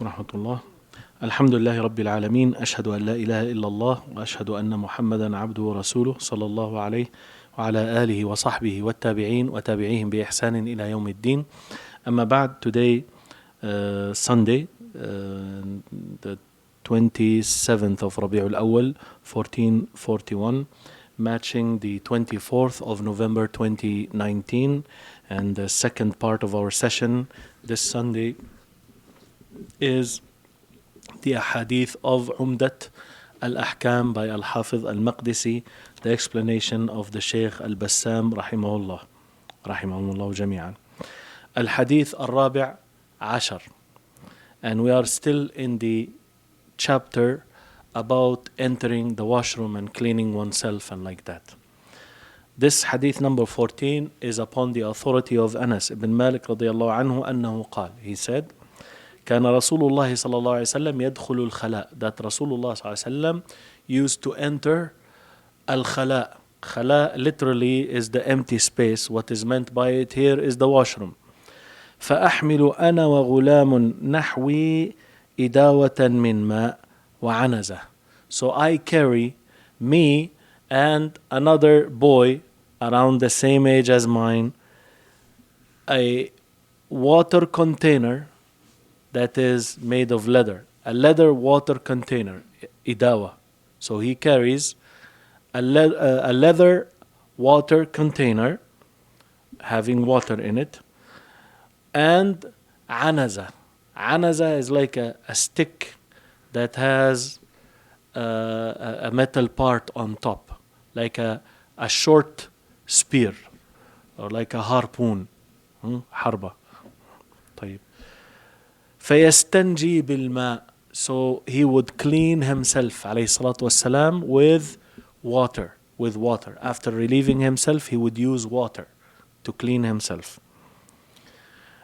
ورحمة الله. الحمد لله رب العالمين، أشهد أن لا إله إلا الله وأشهد أن محمدا عبده ورسوله صلى الله عليه وعلى آله وصحبه والتابعين وتابعيهم بإحسان إلى يوم الدين. أما بعد, today Sunday, the 27th of Rabi'ul Awwal 1441, matching the 24th of November 2019, and the second part of our session this Sunday is the ahadith of Umdatul Ahkaam by Al-Hafiz Al-Maqdisi, the explanation of the Shaykh Al-Bassam rahimahullah jami'an. Al-Hadith Al-Rabi' Ashar, and we are still in the chapter about entering the washroom and cleaning oneself and like that. This hadith number 14 is upon the authority of Anas ibn Malik radiyallahu anhu أنه قال, he said, كان رسول الله صلى الله عليه وسلم يدخل الخلاء, that Rasulullah صلى الله عليه وسلم used to enter al-khala. Khala literally is the empty space. What is meant by it here is the washroom. فأحمل أنا وغلام نحوي إداوة من ماء وعنزة. So I carry, me and another boy around the same age as mine, a water container that is made of leather, a leather water container, idawa. So he carries a leather water container having water in it, and anaza. Anaza is like a stick that has a metal part on top, like a short spear or like a harpoon. حربة. طيب. فيستنجي بالماء. So he would clean himself عليه الصلاة والسلام with water. After relieving himself, he would use water to clean himself.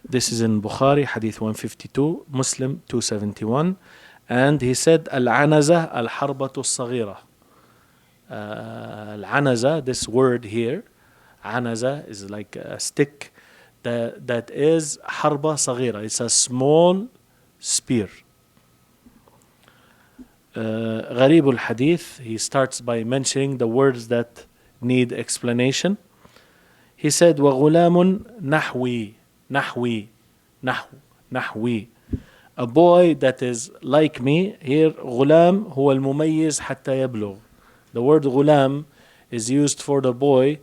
This is in Bukhari, Hadith 152, Muslim 271. And he said, Al-Anaza al-Harbatu al-Saghira. Al-Anaza, this word here, Anaza is like a stick that is Harba Saghira. It's a small spear. Gharib al-Hadith, he starts by mentioning the words that need explanation. He said, وَغُلَامٌ نَحْوِي. A boy that is like me. Here, غُلام هو المميز حتى يبلغ. The word غُلام is used for the boy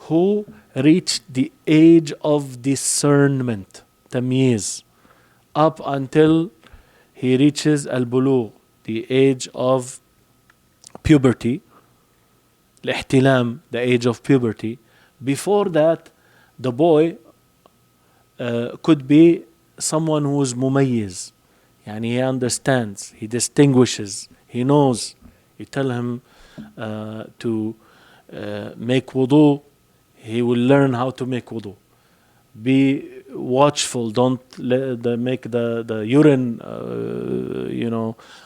who reached the age of discernment, tamyiz, up until he reaches al-bulugh, the age of puberty, al-ihtilam, the age of puberty. Before that, the boy could be someone who is mumayyiz, yani he understands, he distinguishes, he knows. You tell him to make wudu, he will learn how to make wudu. Be watchful, don't make the urine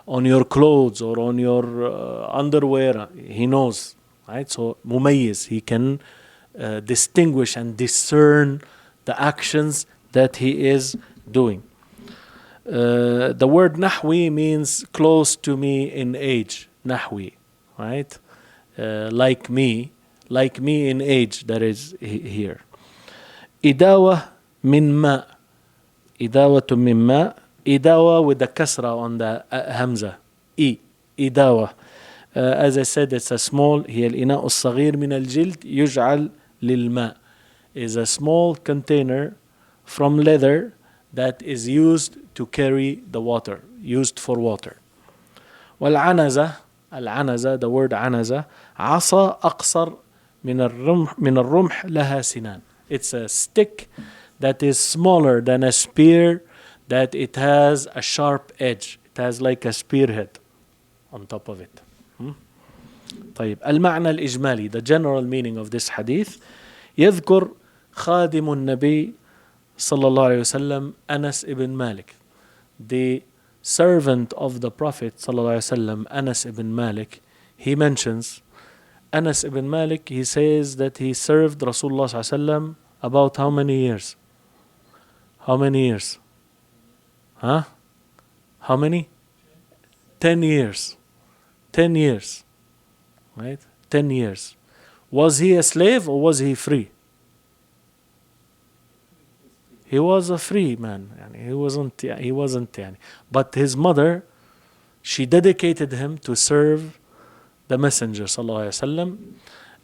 on your clothes or on your underwear. He knows, right? So mumayyiz, he can distinguish and discern the actions that he is doing. The word nahwi means close to me in age. Nahwi, right? Like me in age, that is here. Idawa min ma. Idawatu min ma. Idawa with the kasra on the hamza. Idawa. As I said, it's a small, هي الإناء الصغير من الجلد يجعل للماء. Is a small container from leather that is used to carry the water, used for water. والعنزة, العنزة, the word عنزة, عصا أقصر من الرمح لها سنان. It's a stick that is smaller than a spear, that it has a sharp edge. It has like a spearhead on top of it. طيب. المعنى الإجمالي, the general meaning of this hadith, يذكر خادم النبي صلى الله عليه وسلم أنس ibn Malik, the servant of the Prophet صلى الله عليه وسلم, Anas ibn Malik. He mentions Anas ibn Malik, he says that he served Rasulullah صلى الله عليه وسلم about how many years? How many years? How many? 10 years. 10 years. Right? 10 years. Was he a slave or was he free? He was a free man. He wasn't. But his mother, she dedicated him to serve the Messenger sallallahu alaihi wasallam,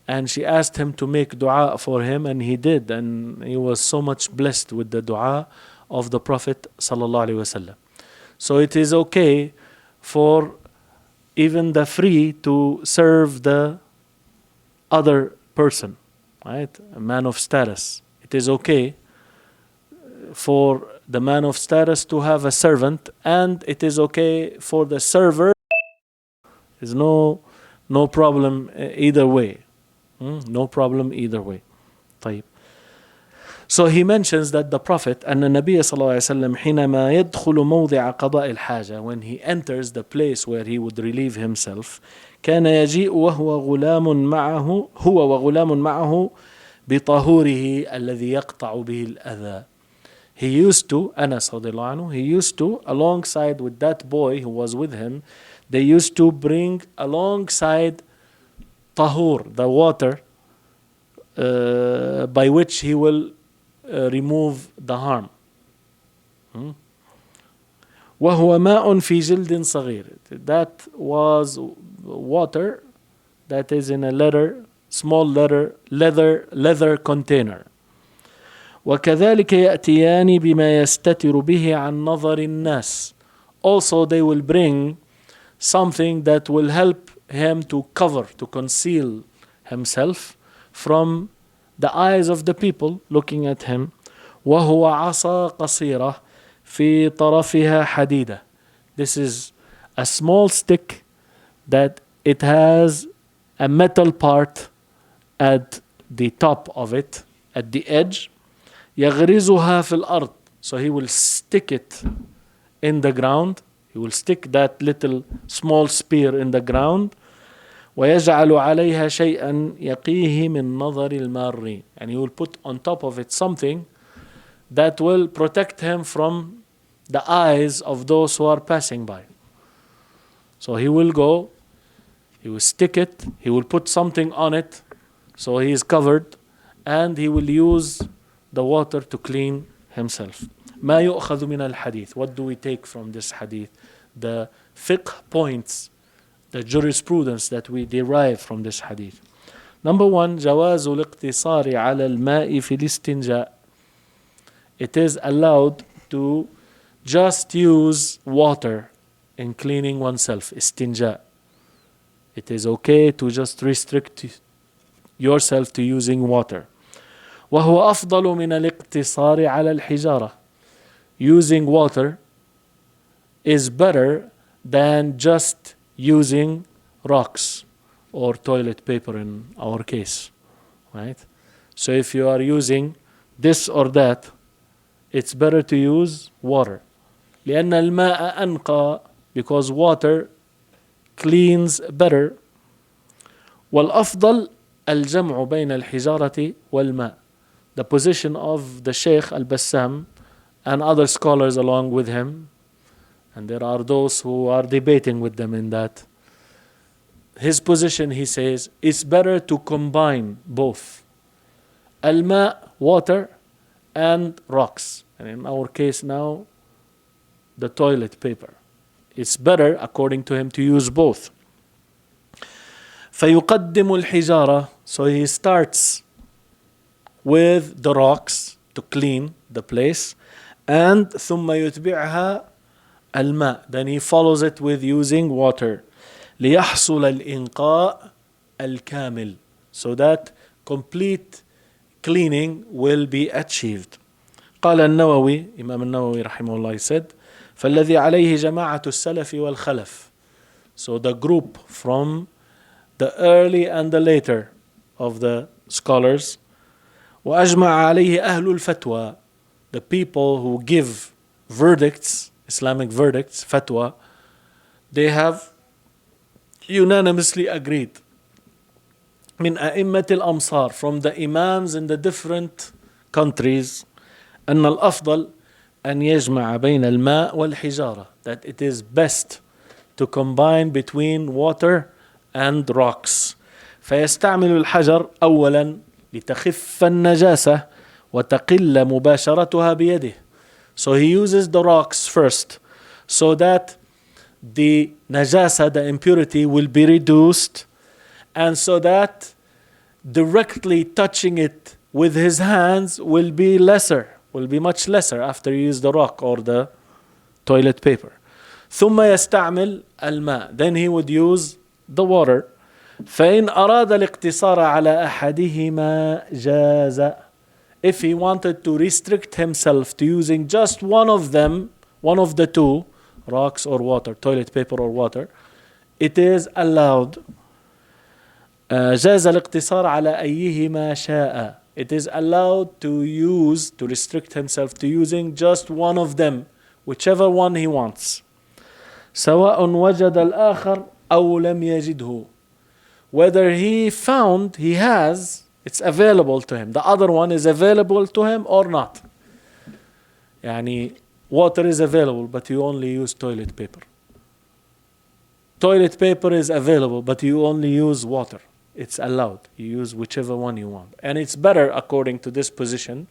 and she asked him to make dua for him, and he did, and he was so much blessed with the dua of the Prophet sallallahu alaihi wasallam. So it is okay for even the free to serve the other person, right? A man of status. It is okay for the man of status to have a servant, and it is okay for the server. There's no problem either way. No problem either way. طيب. So he mentions that the Prophet أن النبي صلى الله عليه وسلم حينما يدخل موضع قضاء الحاجة, when he enters the place where he would relieve himself, كان يجيء وهو وغلام معه بطهوره الذي يقطع به الأذى. He used to, Anas رضي الله عنه, he used to, alongside with that boy who was with him, they used to bring alongside tahur, the water by which he will remove the harm. وهو ماء في جلد صغير. That was water that is in a small leather container. وكذلك يأتيان بما يستتر به عن نظر الناس. Also they will bring something that will help him to cover, to conceal himself from the eyes of the people looking at him. وهو عصا قصيرة في طرفها حديدة. This is a small stick that it has a metal part at the top of it, at the edge. يغرزها في الأرض. So he will stick it in the ground. He will stick that little small spear in the ground. ويجعل عليها شيئا يقيه من نظر المارين. And he will put on top of it something that will protect him from the eyes of those who are passing by. So he will go, he will stick it, he will put something on it, so he is covered, and he will use the water to clean himself. ما يؤخذ من الحديث. What do we take from this hadith? The fiqh points, the jurisprudence that we derive from this hadith. Number one, جواز الاقتصار على الماء في الاستنجاء. It is allowed to just use water in cleaning oneself, istinja. It is okay to just restrict yourself to using water. وهو أفضل من الاقتصار على الحجارة. Using water is better than just using rocks or toilet paper in our case, right? So if you are using this or that, it's better to use water. لأن الماء أنقى, because water cleans better. والأفضل الجمع بين الحجارة والماء. The position of the Sheikh al-Bassam and other scholars along with him, and there are those who are debating with them in that. His position, he says, it's better to combine both. Al-ma, water, and rocks. And in our case now, the toilet paper. It's better, according to him, to use both. فيقدم الحجارة. So he starts with the rocks to clean the place. And ثم يتبعها الماء. Then he follows it with using water. ليحصل الإنقاء الكامل. So that complete cleaning will be achieved. قال النووي, Imam النووي رحمه الله, said, فالذي عليه جماعة السلف والخلف. So the group from the early and the later of the scholars. وأجمع عليه أهل الفتوى. The people who give verdicts, Islamic verdicts, fatwa, they have unanimously agreed. من أئمة الأمصار, from the imams in the different countries, أن الأفضل أن يجمع بين الماء والحجارة, that it is best to combine between water and rocks. فيستعمل الحجر أولا لتخف النجاسة وتقل مباشرتها بيده. So he uses the rocks first so that the najasa, the impurity, will be reduced, and so that directly touching it with his hands will be much lesser after you use the rock or the toilet paper. ثم يستعمل الماء. Then he would use the water. فإن أراد الاقتصار على أحدهما جاز. If he wanted to restrict himself to using just one of them, one of the two, rocks or water, toilet paper or water, it is allowed. جاز الاقتصار على أيهما شاء. It is allowed to restrict himself to using just one of them, whichever one he wants. سواء وجد الآخر أو لم يجده. Whether he found it's available to him, the other one is available to him or not. يعني water is available but you only use toilet paper. Toilet paper is available but you only use water. It's allowed. You use whichever one you want. And it's better, according to this position,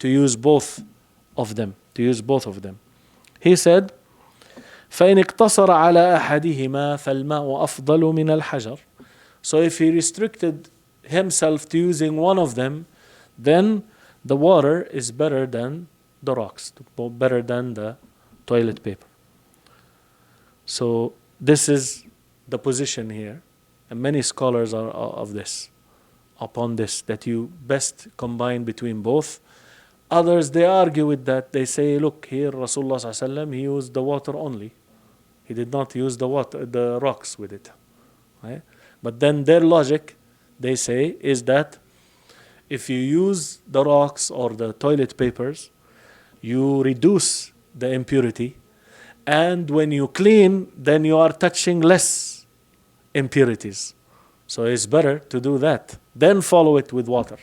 to use both of them. He said, فإن اقتصر على أحدهما فالماء أفضل من الحجر. So if he restricted himself to using one of them, then the water is better than the rocks, better than the toilet paper. So this is the position here, and many scholars are upon this, that you best combine between both. Others, they argue with that. They say, look, here Rasulullah ﷺ, he used the water only. He did not use the rocks with it. Right? But then their logic, they say, is that if you use the rocks or the toilet papers, you reduce the impurity, and when you clean, then you are touching less impurities. So it's better to do that. Then follow it with water.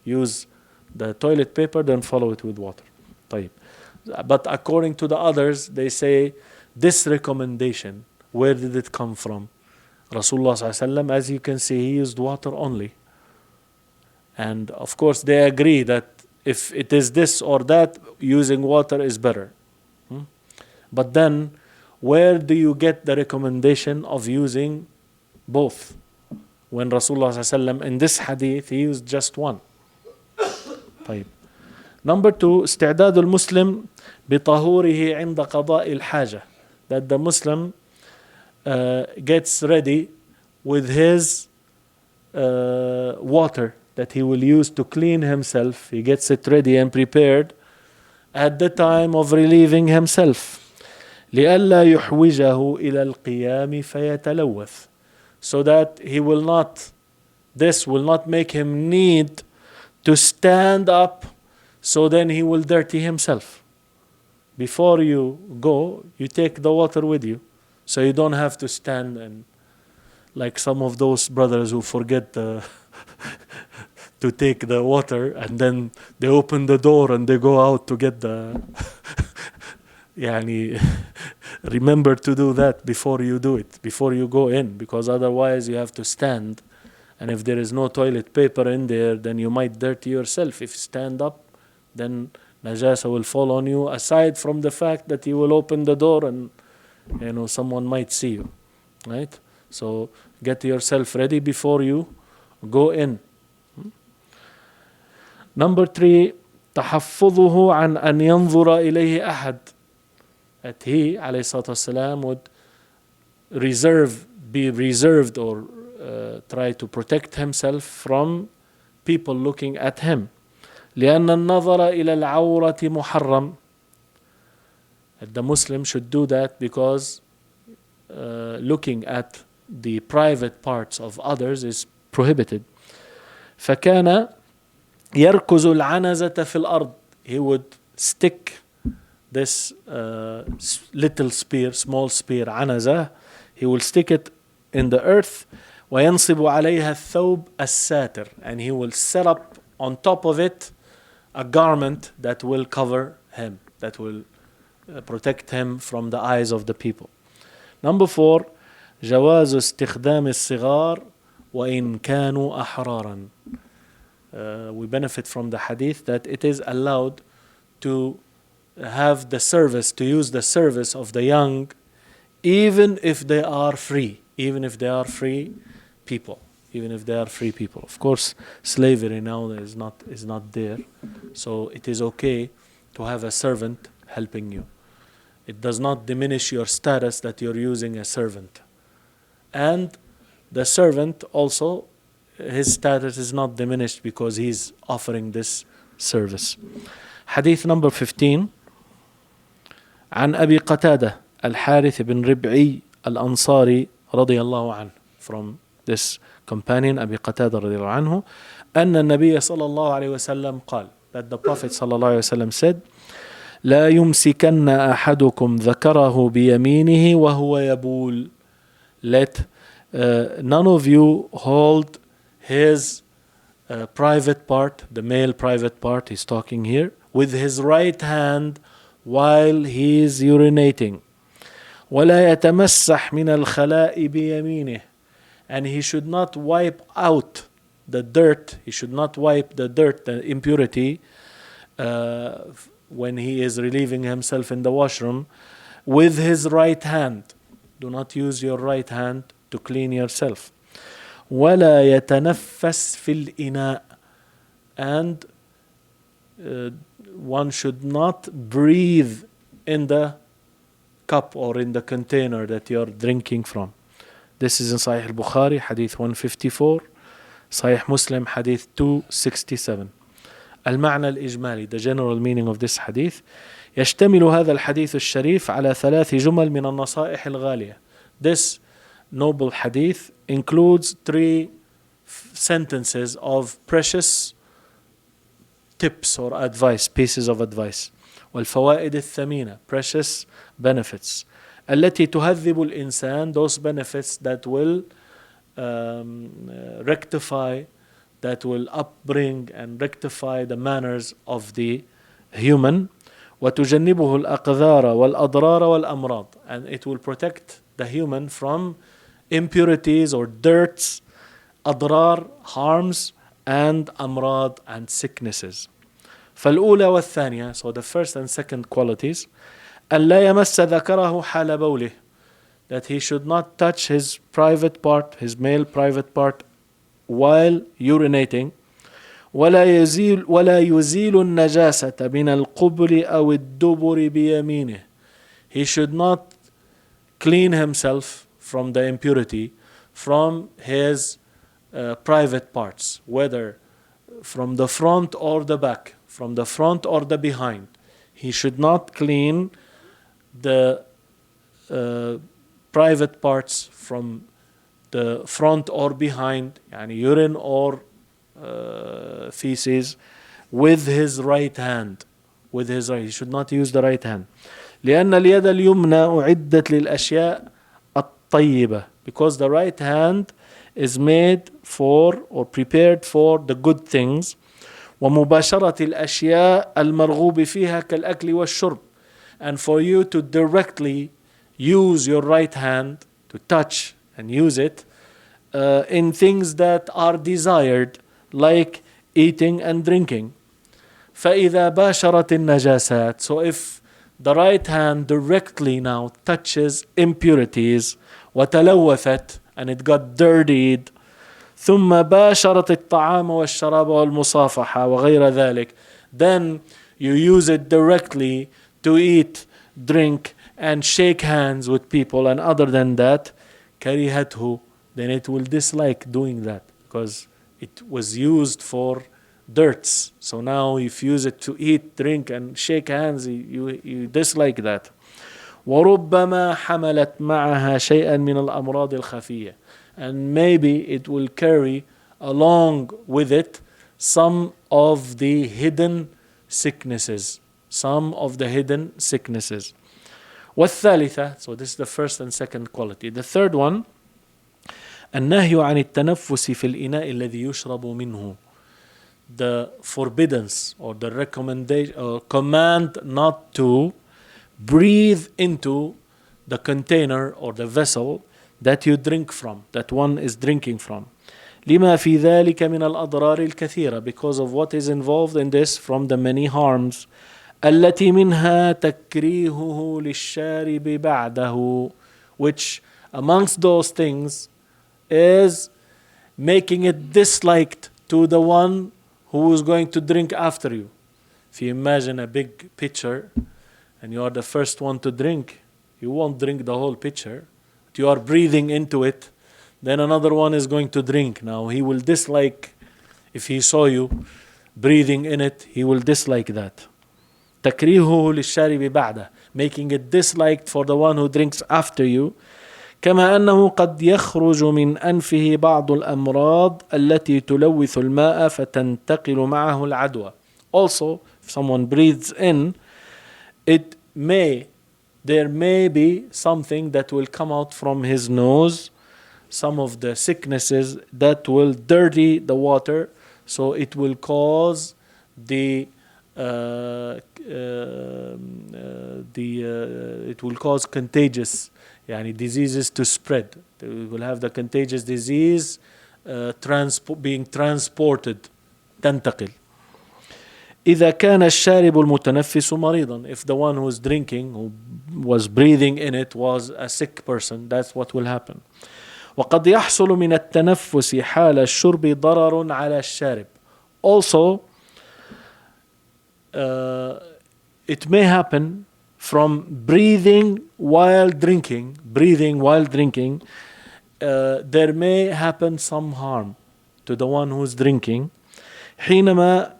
Use the toilet paper, then follow it with water. طيب. But according to the others, they say, this recommendation, where did it come from? Rasulullah ﷺ, as you can see, he used water only. And of course they agree that if it is this or that, using water is better. But then, where do you get the recommendation of using both? When Rasulullah ﷺ, in this hadith, he used just one. طيب. Number 2, استعداد المسلم بطهوره عند قضاء الحاجة. That the Muslim gets ready with his water that he will use to clean himself. He gets it ready and prepared at the time of relieving himself. لئلا يحوجه إلى القيام فيتلوث. So that this will not make him need to stand up, so then he will dirty himself. Before you go, you take the water with you, so you don't have to stand and like some of those brothers who forget to take the water, and then they open the door and they go out to get the يعني remember to do that before you do it, before you go in, because otherwise you have to stand, and if there is no toilet paper in there, then you might dirty yourself. If you stand up, then najasa will fall on you, aside from the fact that you will open the door and someone might see you, right? So get yourself ready before you go in. Number 3, تحفظه عن أن ينظر إليه أحد. That he, alayhi salatu wasalam, would be reserved or try to protect himself from people looking at him. لأن النظر إلى العورة محرم. The Muslim should do that because looking at the private parts of others is prohibited. فكان يركز العنزة في الأرض. He would stick this little spear, small spear, عنزة. He will stick it in the earth. وينصب عليها الثوب الساتر. And he will set up on top of it a garment that will cover him, that will protect him from the eyes of the people. Number 4, جواز استخدام الصغار وإن كانوا أحرارا. We benefit from the hadith that it is allowed to have the service, to use the service of the young, even if they are free, even if they are free people, even if they are free people. Of course, slavery now is not there, so it is okay to have a servant helping you. It does not diminish your status that you're using a servant. And the servant also, his status is not diminished because he's offering this service. Hadith number 15. عن أبي قتادة الحارث بن ربعي الأنصاري رضي الله عنه. From this companion أبي قتادة رضي الله عنه أن النبي صلى الله عليه وسلم قال, that the Prophet صلى الله عليه وسلم said, لا يمسكن أحدكم ذكره بيمينه وهو يبول. Let none of you hold his private part, the male private part he's talking here, with his right hand while he is urinating. ولا يتمسح من الخلاء بيمينه. And he should not wipe out the dirt, he should not wipe the dirt, the impurity, when he is relieving himself in the washroom, with his right hand. Do not use your right hand to clean yourself. ولا يتنفس في الإناء. And one should not breathe in the cup or in the container that you're drinking from. This is in Sahih al-Bukhari, Hadith 154, Sahih Muslim, Hadith 267. المعنى الإجمالي, the general meaning of this hadith, يشتمل هذا الحديث الشريف على 3 جمل من النصائح الغالية. This noble hadith includes 3 sentences of precious tips or advice, pieces of advice. والفوائد الثمينة, precious benefits. التي تهذب الإنسان, those benefits that will rectify, that will upbring and rectify the manners of the human. وتجنبه الأقذار والأضرار والأمراض. And it will protect the human from impurities or dirts, أضرار, harms, and أمراض, and sicknesses. فالأولى والثانية, so the first and second qualities, ألا يمس ذكره حال بوله, that he should not touch his private part, his male private part, while urinating. ولا يزيل النجاسة من القبل أو الدبر بيمينه. He should not clean himself from the impurity from his private parts, whether from the front or the back, from the front or the behind. He should not clean the private parts from the front or behind, yani urine or feces, with his right hand. With his right, he should not use the right hand. لأن اليد اليمنى أعدت للأشياء الطيبة, because the right hand is made for or prepared for the good things. ومباشرة الأشياء المرغوب فيها كالأكل والشرب, and for you to directly use your right hand to touch and use it in things that are desired, like eating and drinking. فإذا باشرت النجاسات, so if the right hand directly now touches impurities, وتلوثت, and it got dirtied, ثم باشرت الطعام والشراب والمصافحة وغير ذلك, then you use it directly to eat, drink, and shake hands with people, and other than that, كرهته, then it will dislike doing that, because it was used for dirts. So now if you use it to eat, drink, and shake hands, you dislike that. وربما حملت معها شيئا من الأمراض الخفية, and maybe it will carry along with it some of the hidden sicknesses, والثالثة, so this is the first and second quality. The third one, النهي عن التنفس في الإناء الذي يشرب منه, the forbiddance or the recommendation or command not to breathe into the container or the vessel that you drink from, that one is drinking from. لما في ذلك من الأضرار الكثيرة, because of what is involved in this from the many harms. التي منها تكريهه للشارب بعده, which amongst those things is making it disliked to the one who is going to drink after you. If you imagine a big pitcher and you are the first one to drink, you won't drink the whole pitcher. You are breathing into it, then another one is going to drink. Now he will dislike, if he saw you breathing in it, he will dislike that. تكريهه للشارب بعده, making it disliked for the one who drinks after you. كما أنه قد يخرج من أنفه بعض الأمراض التي تلوث الماء فتنتقل معه العدوى. Also, if someone breathes in, there may be something that will come out from his nose, some of the sicknesses that will dirty the water, so it will cause it will cause contagious diseases to spread. We will have the contagious disease being transported. تنتقل. إذا كان الشارب المتنفس مريضا, if the one who is drinking, who was breathing in it, was a sick person, that's what will happen. وقد يحصل من التنفس حال الشرب ضرر على الشارب. Also, it may happen from breathing while drinking. There may happen some harm to the one who is drinking. حينما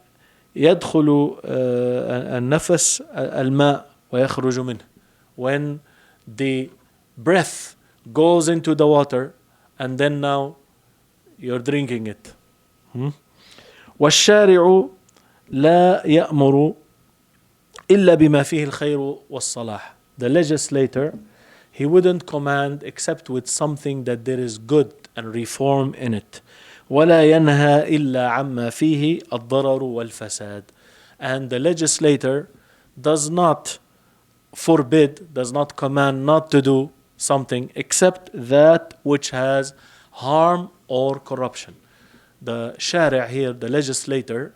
يدخل النفس الماء ويخرج منه, when the breath goes into the water and then now you're drinking it. والشارع لا يأمر إلا بما فيه الخير والصلاح. The legislator, he wouldn't command except with something that there is good and reform in it. ولا ينهى إلا عما فيه الضرر والفساد. And the legislator does not forbid, does not command not to do something except that which has harm or corruption. The shari' here, the legislator,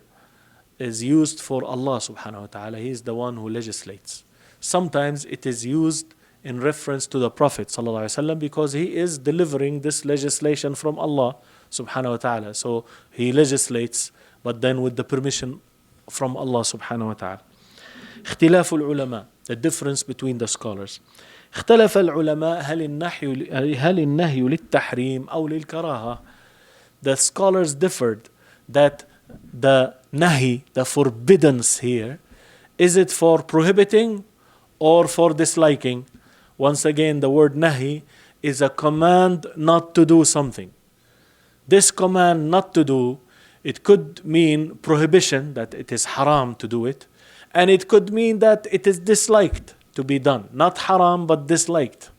is used for Allah subhanahu wa ta'ala. He is the one who legislates. Sometimes it is used in reference to the Prophet sallallahu alaihi wasallam because he is delivering this legislation from Allah subhanahu wa ta'ala. So he legislates, but then with the permission from Allah subhanahu wa ta'ala. اختلاف العلماء, the difference between the scholars. اختلف العلماء هل النهي للتحريم أو للكراهة. The scholars differed that the nahi, the forbiddance here, is it for prohibiting or for disliking? Once again, the word nahi is a command not to do something. This command not to do, it could mean prohibition, that it is haram to do it, and it could mean that it is disliked to be done. Not haram, but disliked.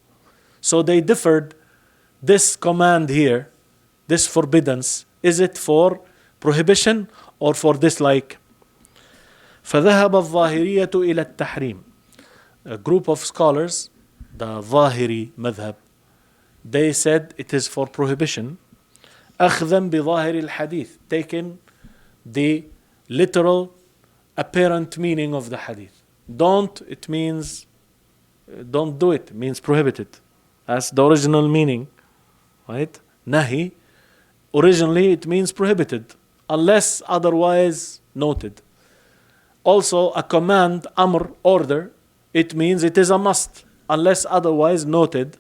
So they differed. This command here, this forbiddance, is it for prohibition or for dislike? فذهب الظاهرية إلى التحريم. A group of scholars, the ظاهري madhab, they said it is for prohibition. أخذا بظاهر الحديث, taking the literal apparent meaning of the hadith. Don't, it means don't do it, means prohibited. That's the original meaning, right? Nahi, originally it means prohibited, unless otherwise noted. Also, a command, amr, order, it means it is a must, unless otherwise noted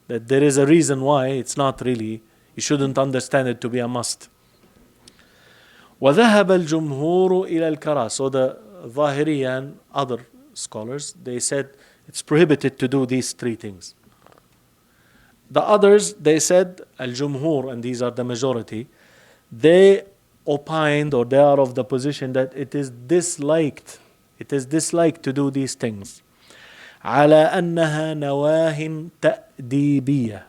that there is a reason why it's not really, you shouldn't understand it to be a must. وذهب الجمهور إلى الكراهة. So the Zahiri and other scholars, they said it's prohibited to do these three things. The others, they said, al-jumhur, and these are the majority, they opined, or they are of the position that it is disliked to do these things. على أنها نواه تأديبية.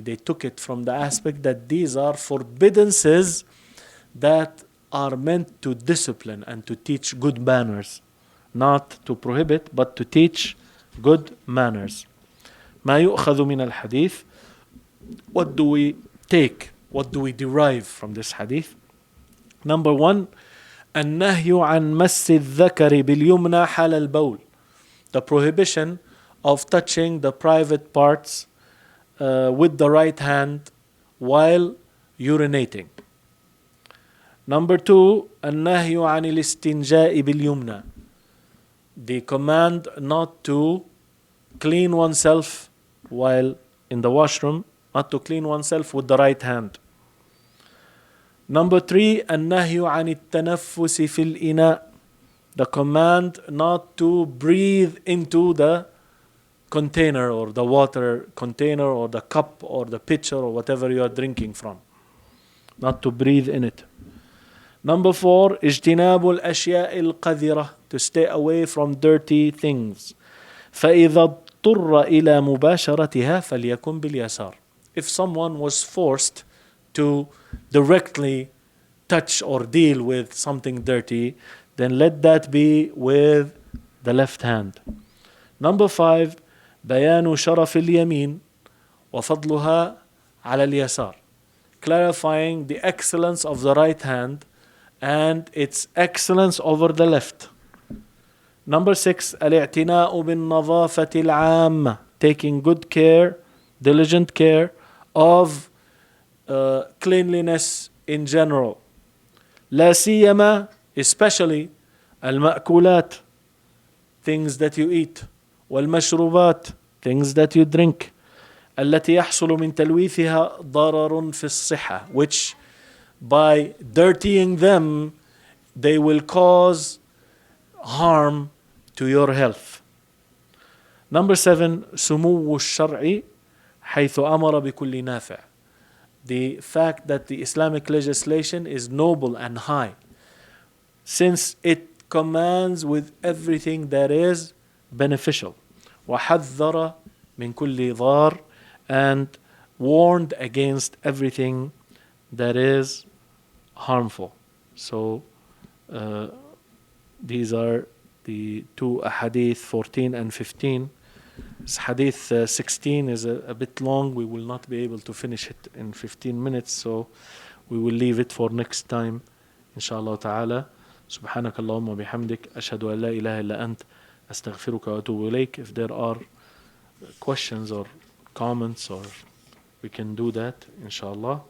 They took it from the aspect that these are forbiddances that are meant to discipline and to teach good manners. not to prohibit, but to teach good manners. ما يؤخذ من الحديث. What do we take? What do we derive from this hadith? Number one, النهي عن مس الذكر باليمنى حال البول. The prohibition of touching the private parts with the right hand while urinating. Number two, النهي عن الاستنجاء باليمنى. The command not to clean oneself while in the washroom, not to clean oneself with the right hand. Number three, النهي عن التنفس في الإناء. The command not to breathe into the container or the water container or the cup or the pitcher or whatever you are drinking from. Not to breathe in it. Number four, اجتناب الأشياء القذرة. To stay away from dirty things. فإذا اضطر إلى مباشرتها فليكن باليسار. If someone was forced to directly touch or deal with something dirty, then let that be with the left hand. Number five, بيان شرف اليمين وفضلها على اليسار. Clarifying the excellence of the right hand and its excellence over the left. Number six, الاعتناء بالنظافة العامة. Taking good care, diligent care of cleanliness in general. لا سيما, especially المأكولات, things that you eat, والمشروبات, things that you drink, التي يحصل من تلويثها ضرر في الصحة, which by dirtying them they will cause harm to your health. Number seven, سمو الشرع حيث أمر بكل نافع. The fact that the Islamic legislation is noble and high, since it commands with everything that is beneficial. وحذر من كل ضار, and warned against everything that is harmful. So these are the two hadith 14 and 15. Hadith 16 is a bit long. We will not be able to finish it in 15 minutes, so we will leave it for next time, inshallah ta'ala. سبحانك اللهم وبحمدك أشهد أن لا إله إلا أنت أستغفرك وأتوب إليك. If there are questions or comments, or we can do that, inshallah.